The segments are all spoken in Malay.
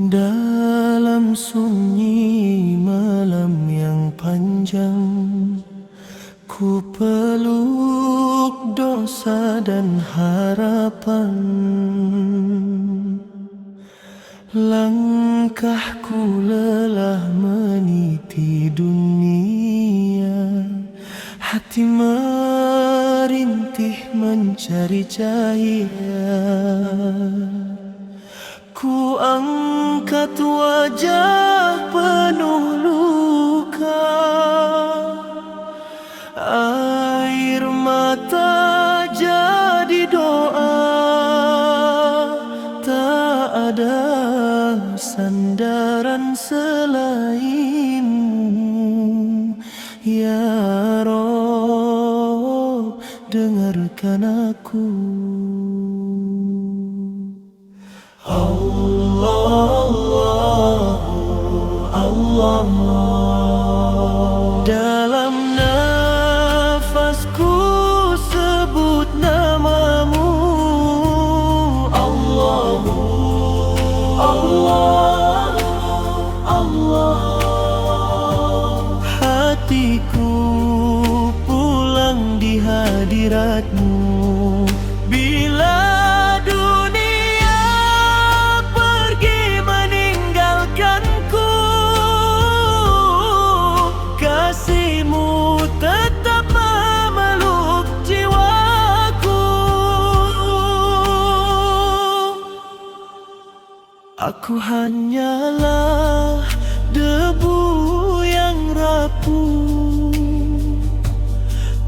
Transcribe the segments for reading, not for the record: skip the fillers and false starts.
Dalam sunyi malam yang panjang, ku peluk dosa dan harapan. Langkahku lelah meniti dunia, hati merintih mencari cahaya. Ku angkat wajah penuh luka, air mata jadi doa. Tak ada sandaran selainmu, ya Rabb, dengarkan aku. Allah, dalam nafasku sebut namamu. Allah, hatiku pulang di hadiratmu. Bila dunia pergi meninggalkanku, kasihmu tetap memeluk jiwaku. Aku hanyalah debu yang rapuh,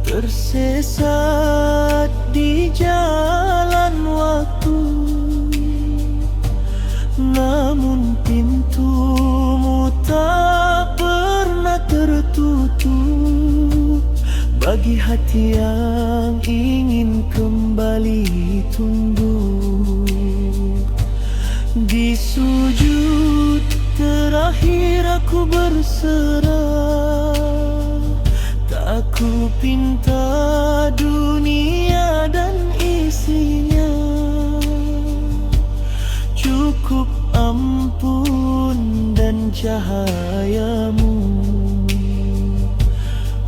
tersesat di jalan waktu. Namun pintumu tak pernah tertutup bagi hati yang ingin kembali tumbuh. Di sujud terakhir aku berserah, tak ku pinta dunia dan isinya, cukup ampun dan cahayamu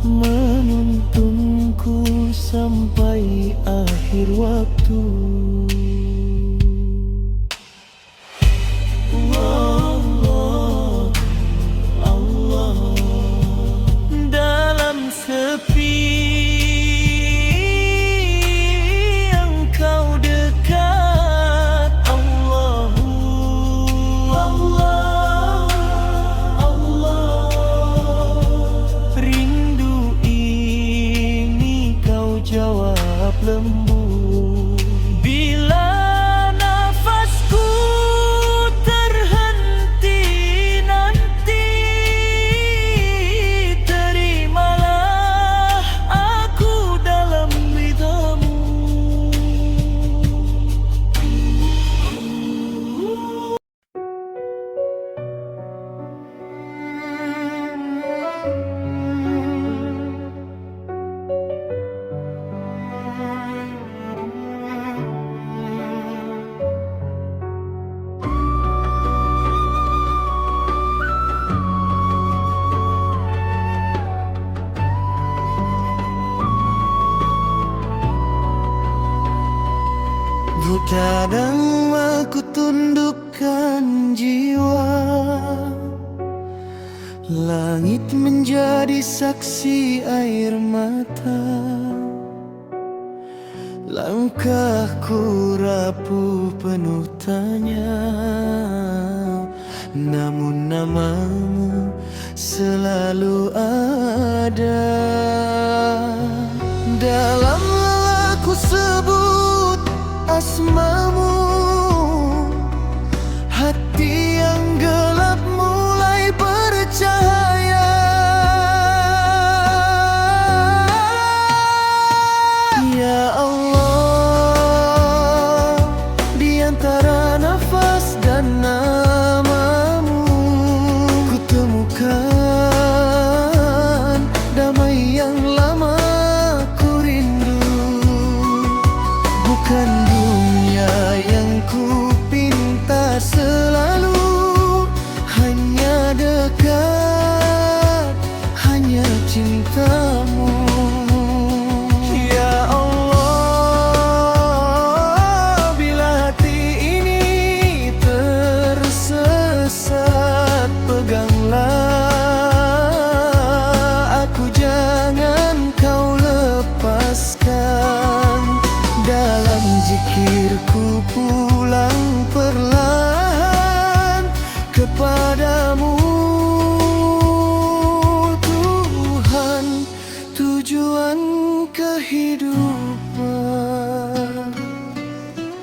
menuntunku sampai akhir waktu. Jawab lembut bila nafasku terhenti nanti. Terimalah aku dalam ridhamu. Kadang aku tundukkan jiwa, langit menjadi saksi air mata. Langkahku rapuh penuh tanya, namun namamu selalu ada. Dalam lelaku sebut asmamu, hati yang gelap mulai bercahaya. Ya Allah, di antara nafas dan namamu, padamu, Tuhan, tujuan kehidupan.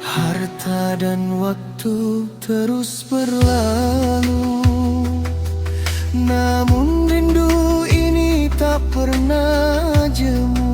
Harta dan waktu terus berlalu, namun rindu ini tak pernah jemu.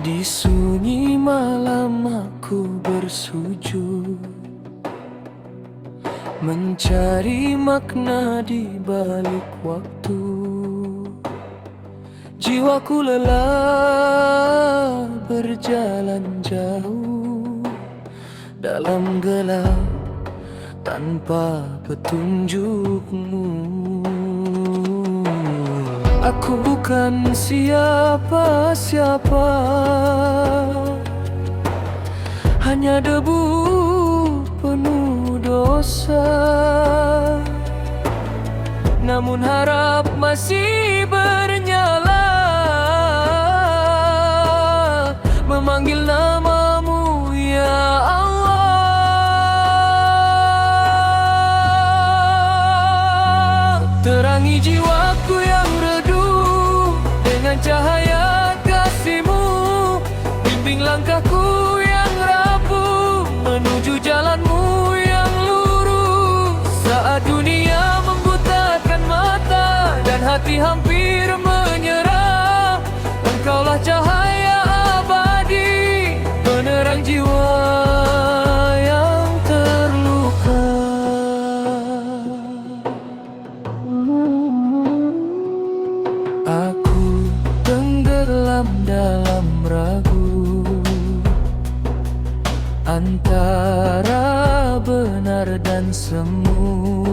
Di sunyi malam aku bersujud, mencari makna di balik waktu. Jiwaku lelah berjalan jauh dalam gelap tanpa petunjukmu. Aku bukan siapa-siapa, hanya debu penuh dosa. Namun harap masih bernyala, memanggil namamu ya Allah. Terangi jiwaku yang redup dengan cahaya kasih-Mu. Bimbing langkahku yang rapuh menuju jalan-Mu yang lurus. Saat dunia membutakan mata dan hati hampir menyerah, Engkaulah cahaya abadi, penerang jiwa yang terluka. Aku tenggelam dalam ragu antara benar dan semu.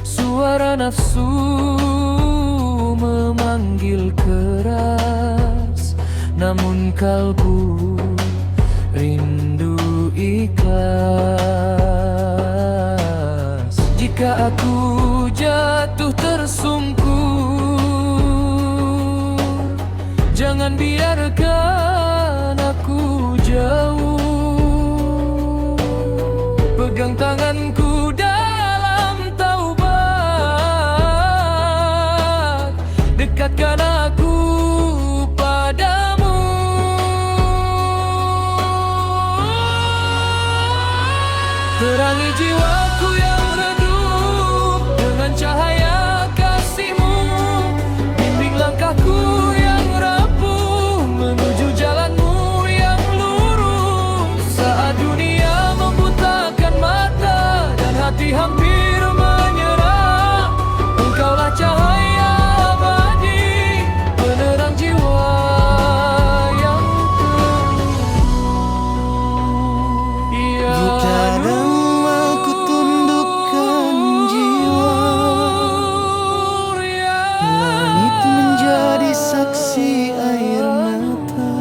Suara nafsu memanggil keras, namun kalbu rindu ikhlas. Jika aku jatuh tersungkur, jangan biarkan aku jauh. Pegang tanganku dalam taubat, dekatkan aku padamu. Terangi jiwaku yang redup dengan cahaya kasih-Mu. Bimbing langkahku yang rapuh menuju jalan-Mu yang lurus. Saat dunia membutakan mata dan hati hampir menyerah, Engkaulah cahaya abadi, penerang jiwa yang terluka. Kepadamu aku tundukkan jiwa, langit menjadi saksi air mata.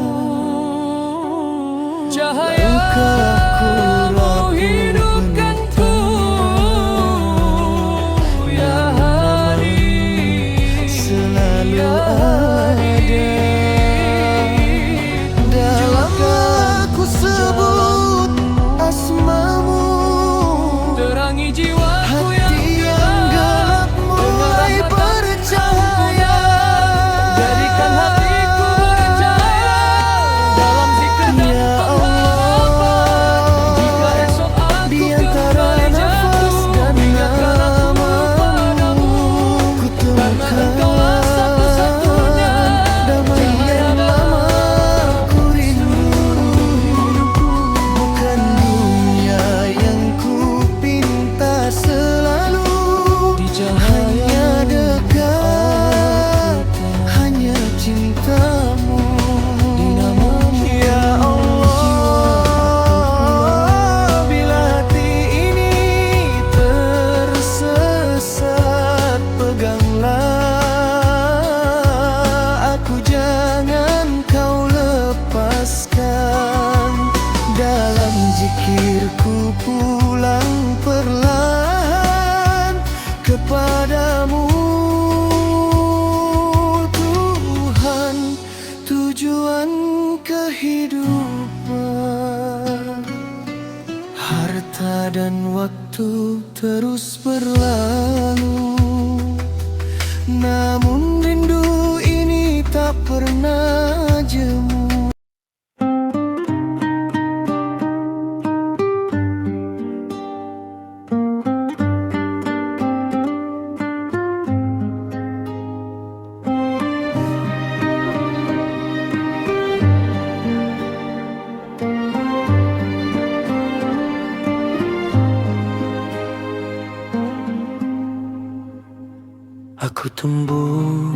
Cahayamu hidupkanku, ya Hadi, selalu ya ada dalam aku sebut asmamu. terangi jiwaku Hati yang gelap mulai bercahaya, jadikan hatiku bercahaya dalam zikir dan ya pengharapan. Jika Allah. esok aku Di antara kembali nafas jatuh, dan ingatkan aku padamu, ku karena Engkaulah satu-satunya damai yang lama ku rindu. Bukan dunia yang ku pinta Mata dan waktu terus berlalu, namun rindu ini tak pernah jemu. Aku tumbuh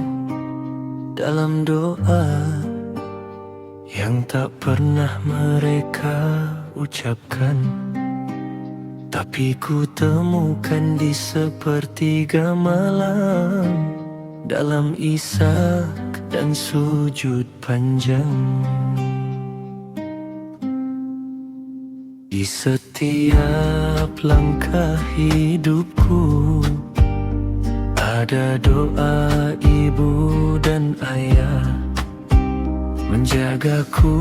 dalam doa yang tak pernah mereka ucapkan, tapi ku temukan di sepertiga malam dalam isak dan sujud panjang. Di setiap langkah hidupku ada doa ibu dan ayah, menjagaku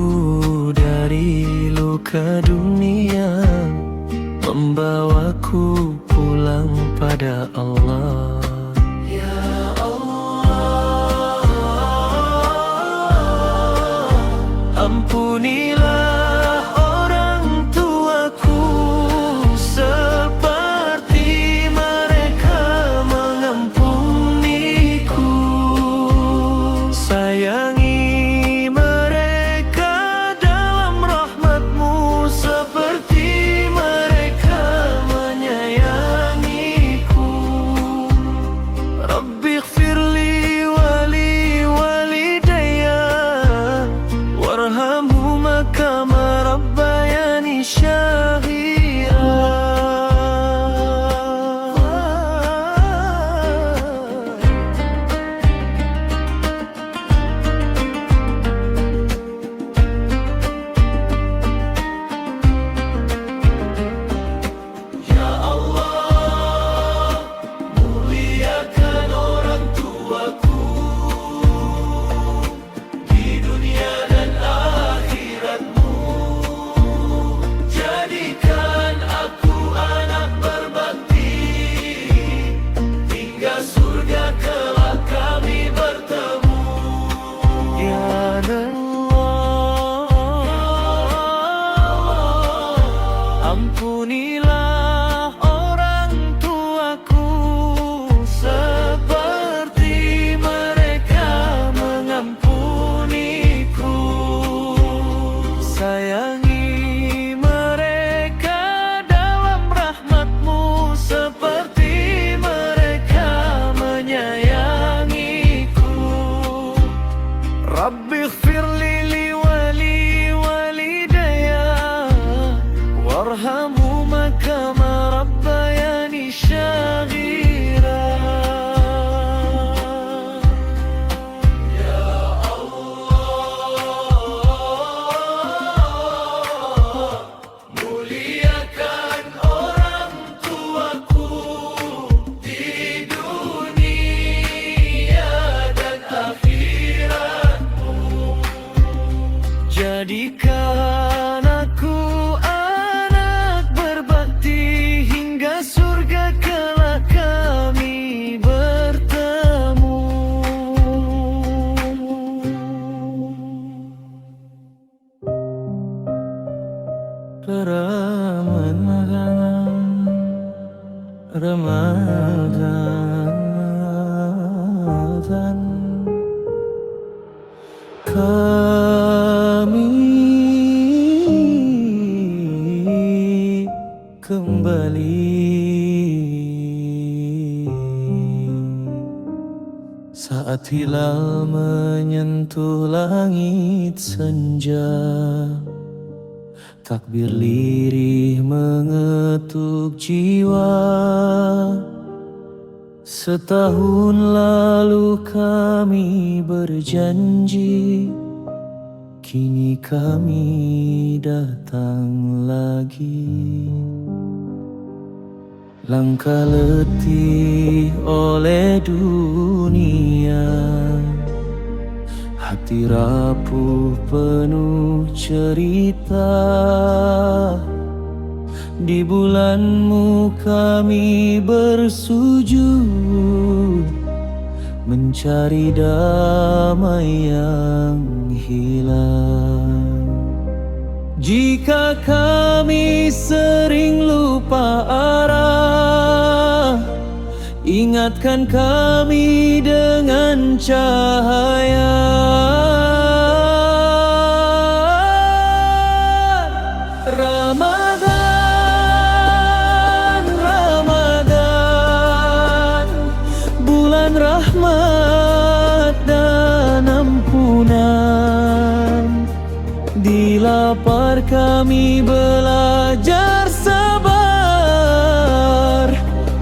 dari luka dunia, membawaku pulang pada Allah. Ya Allah, ampunilah orang tuaku seperti mereka mengampuniku. Sayangi mereka dalam rahmat-Mu seperti mereka menyayangiku. Rabbighfirli wali walidayya warhamhuma kama rabbayani syaghira. Ya Allah, muliakan orang tuaku di dunia dan akhirat-Mu. Jadikan aku anak berbakti hingga surga kelak kami bertemu. Ya Allah, ampunilah orang tuaku seperti mereka mengampuniku. Sayangi mereka dalam rahmat-Mu seperti mereka menyayangiku. Rabbighfirli li wali walidayya warhamhuma kama rabbayani syaghira. Ya Allah, muliakan orang tuaku di dunia dan akhirat-Mu. Jadikan aku anak berbakti hingga surga kelak kami bertemu. Ramadan kami kembali saat hilal menyentuh langit senja. Takbir lirih mengetuk jiwa. Setahun lalu kami berjanji, kini kami datang lagi. Langkah letih oleh dunia, hati rapuh penuh cerita. Di bulanmu kami bersujud, mencari damai yang hilang. Jika kami sering lupa arah, ingatkan kami dengan cahaya. Ramadan, Ramadan, bulan rahmat dan ampunan. Di lapar kami belajar sabar,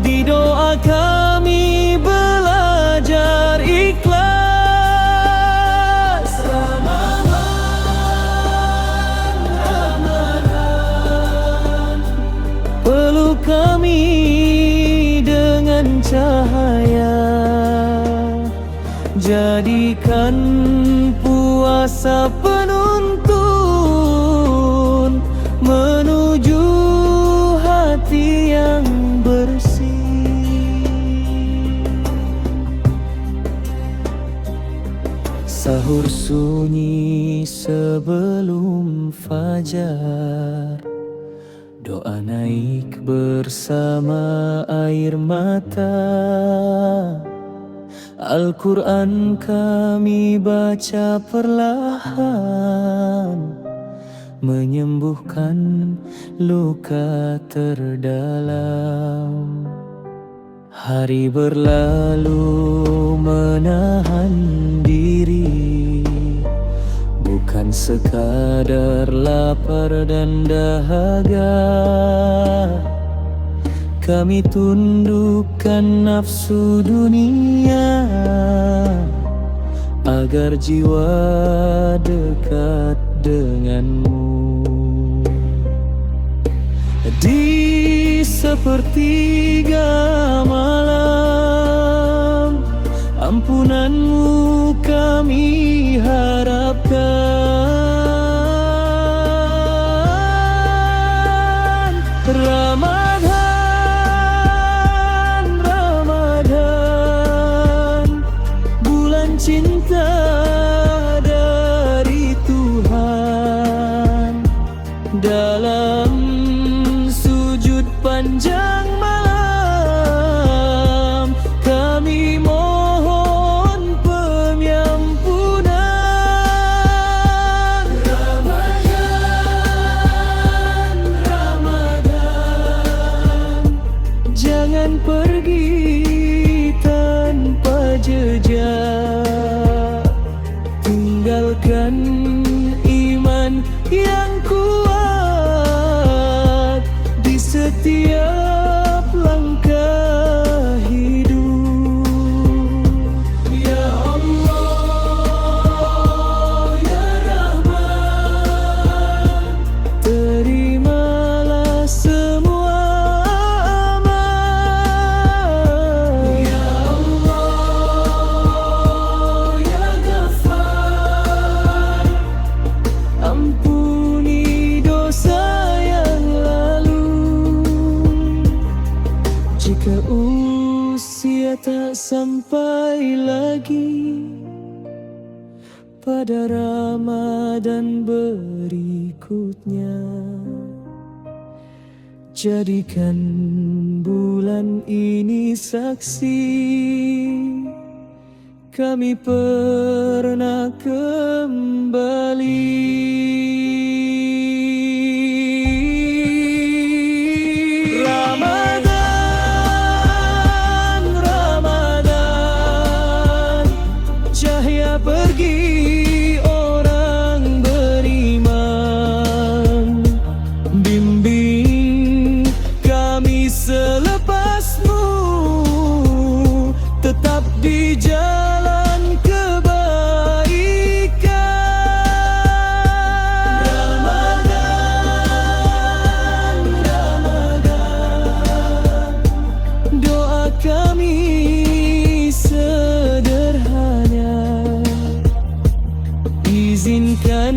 di doa kami belajar ikhlas. Ramadan, Ramadan, peluk kami dengan cahaya. Jadikan puasa penuntun menuju hati yang bersih. Sahur sunyi sebelum fajar, doa naik bersama air mata. Al-Quran kami baca perlahan, menyembuhkan luka terdalam. Hari berlalu menahan diri, bukan sekadar lapar dan dahaga. Kami tundukkan nafsu dunia agar jiwa dekat denganmu. Di sepertiga malam, ampunanmu kami harapkan. Ramadan, Ramadan, bulan cinta dari Tuhan. Dalam sujud panjang malam, kami mohon pengampunan. Ramadan, Ramadan, jangan pergi tanpa jejak. Tinggalkan iman yang kuat di setiap langkah hidup. Ya Allah, ya Rahman, terimalah semua amal. Ya Allah, ya Ghaffar, ampuni dosa yang lalu. Jika usia tak sampai lagi pada Ramadan berikutnya, jadikan bulan ini saksi kami pernah kembali. Ramadan, Ramadan, cahaya pergi orang beriman. Bimbing kami selepasmu, tetap di jalan kebaikan. Ramadan, Ramadan, doa kami sederhana. Izinkan